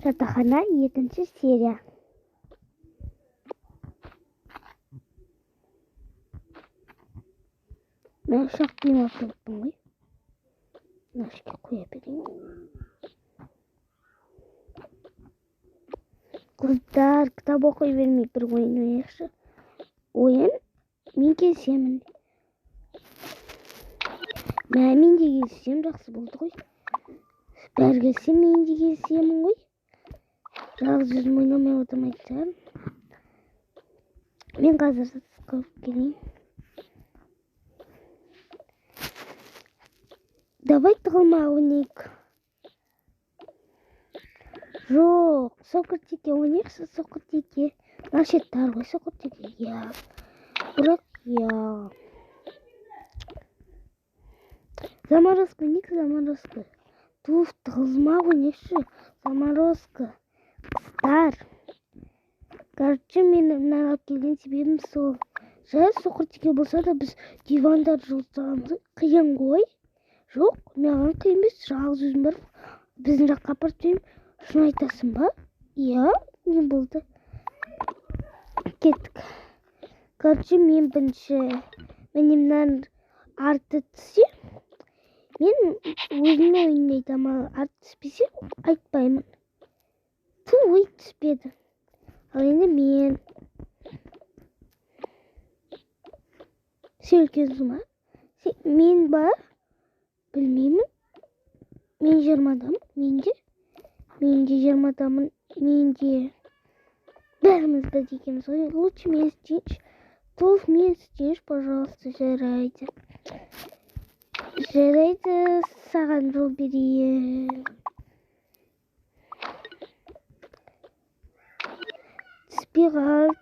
Жатақхана 2-ші серия. Мен ұшақ демалып тұрмын ғой. Нашке қоя берейін. Қыздар, кітап оқи бермей бір ойын ойнайықшы. Ойын мен келісемін. Мен де келісем, жақсы болды ғой. Бәрі келсе мен де келісемін ғой. Жалғыз өзім ойнамай отырмайды шығармын. Мен қазір көріп келейін. Давай тығылма ойнайық. Жоқ, соқыр-теке ойнайықшы, соқыр-теке. Нашеттар ғой соқыр-теке. Я. Бірақ я. Заморозка, ник заморозка. Туф, тығылма ойнайықшы. Заморозка. Қыздар. Короче, мен алып келген себебім сол. Жай соқыр-теке болса да біз дивандар жылтығымыз қиын ғой. Жоқ, маған қиын емес, жалғыз өзім барып біздің жаққа апарып жеймін. Шын айтасың ба? Иә, не болды? Кеттік. Короче, мен бірінші мынаны арты түссе, мен өзімнің ойымды айтамын, арты түспесе айтпаймын. Ой, түспеді. Ал енді мен сөйлкенсің ба? Мен ба? Білмеймін. Мен 20-дамын. Мен де 20-дамын. Мен де бәріміз бірдей екенбіз ғой. Лучше мен істейінші. Тоф, мен істейінші, пожалуйста, жарайды. Жарайды, саған жол берейін. Түспей қалды.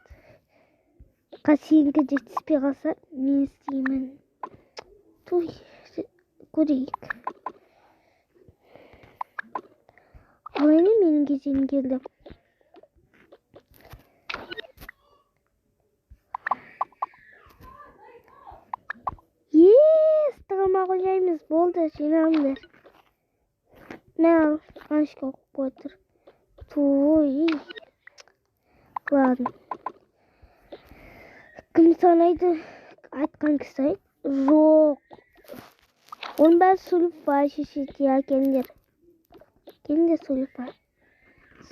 Қасиенгі де түспей қалса, мен істеймін. Той, көрейік. Ал енді менің кезегім келді. Тығылма қоймаймыз, болды, жиналыңдар. Мәл, қаншқа оқып отыр. Той. Ладно. Кім санайды? Айтқан кісі айт? Жоқ. Оның бәрі Сулифа шешеде әкеліңдер. Келіңдер Сулифа.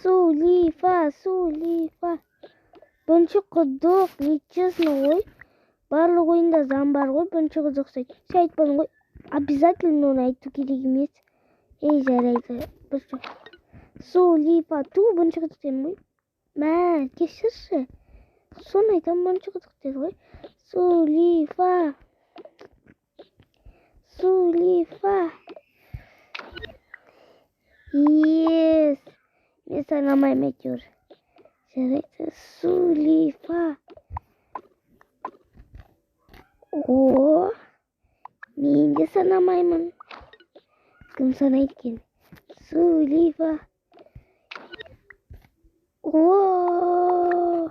Сулифа. Бірінші құдық, нечестно ғой. Барлық ойында заң бар ғой, бірінші құдық ұқсайды. Сен айтпадың ғой, обязательно оны айту керек емес. Жарайды. Сулифа, бірінші құдық дедім ғой. Мә, кешірші. Соны айтам, бірінші құдық деді ғой. Сулифа. Yes. Мен санамаймын әйтеуір. Жарайды, Сулифа. О, мен де санамаймын. Кім санайды екен? Сулифа. О,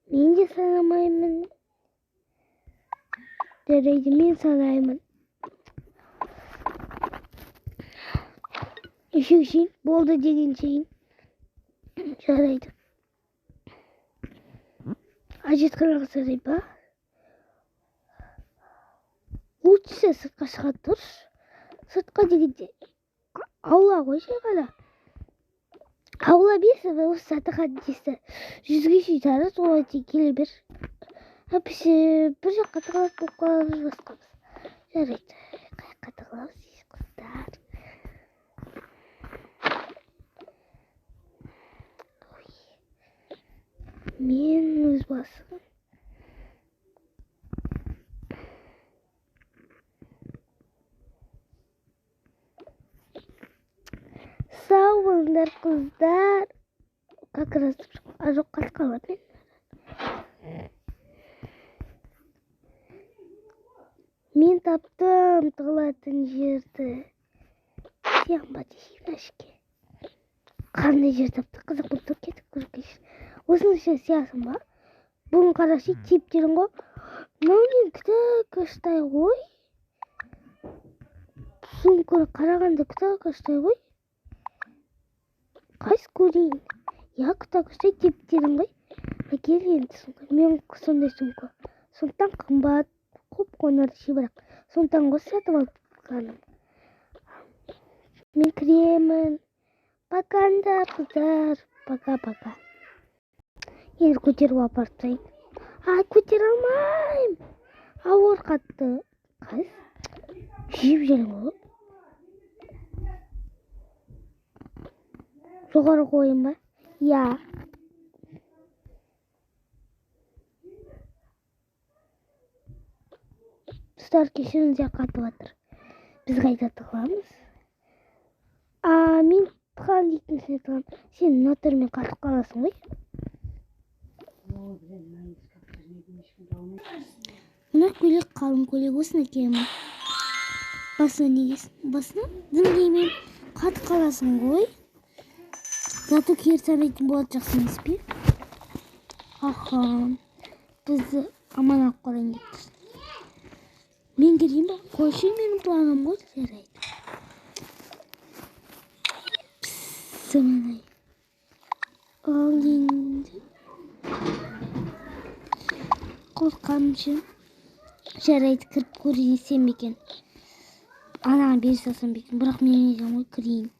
мен де санамаймын. Жарайды, мен санаймын. Үшеу шейін, болды деген шейін. Жарайды. Ажетқанаға сарай ба? Лучше сыртқа шыға тұршы. Сыртқа дегенде аула ғой шайғара. Аула бесі ve осы сатыған десі. 100-ге шейтары солай тек келе бер. Әпісі бір жаққа тығылып болып қаламыз басқамыз. Жарайды. Қайыққа тығыламыз дейсіз қыздар. Мен өз басым. Сау болыңдар қыздар. Как раз жоқ қатып қалады мен таптым тығылатын жерді. Сен ба дейін әшке. Қандай жер тапты? Қызық болды, кетіп көргейші. Осының ішіне сиясың ба? Бұның қарашы типтерін ғой. Мынау кітапқаштай ғой. Сумканы қарағанда кітапқаштай ғой. Қайсы көрейін? Так ұстай деп дедің ғой. Әкел енді сумка. Мен сондай сумка. Сондықтан қымбат, қоп-қоңыр бірақ. Сондықтан ғой сатып алып қалғаным. Мен кіремін. Пока қыздар. Пока. Енді көтеріп апарып тастайын. Көтере алмаймын. Ауыр қатты. Қайсы? Жеп жүрмін ғой. Жоғары қойын ба? Иә. Достар, кешіріңіздер қатып жатыр. Біз қайда тығыламыз? Мен тыған дейтін сен тығам. Сен нөтермен қатып қаласың ғой? Мына көйлек қалың көйлек, осыны киемін. Басына не киесің? Басына дым киемін. Қатып қаласың ғой. Зато кері санайтын болады, жақсы емес пе? Бізді аман алып қалайын деп тұрсың. Мен кірейін ба? Қойшы, менің планым ғой, жарайды. Заманай. Ал енді. Қорқамшы. Жарайды, кіріп көрсем екен. Анаған бері салсам екен, бірақ мен не деймін ғой, кірейін.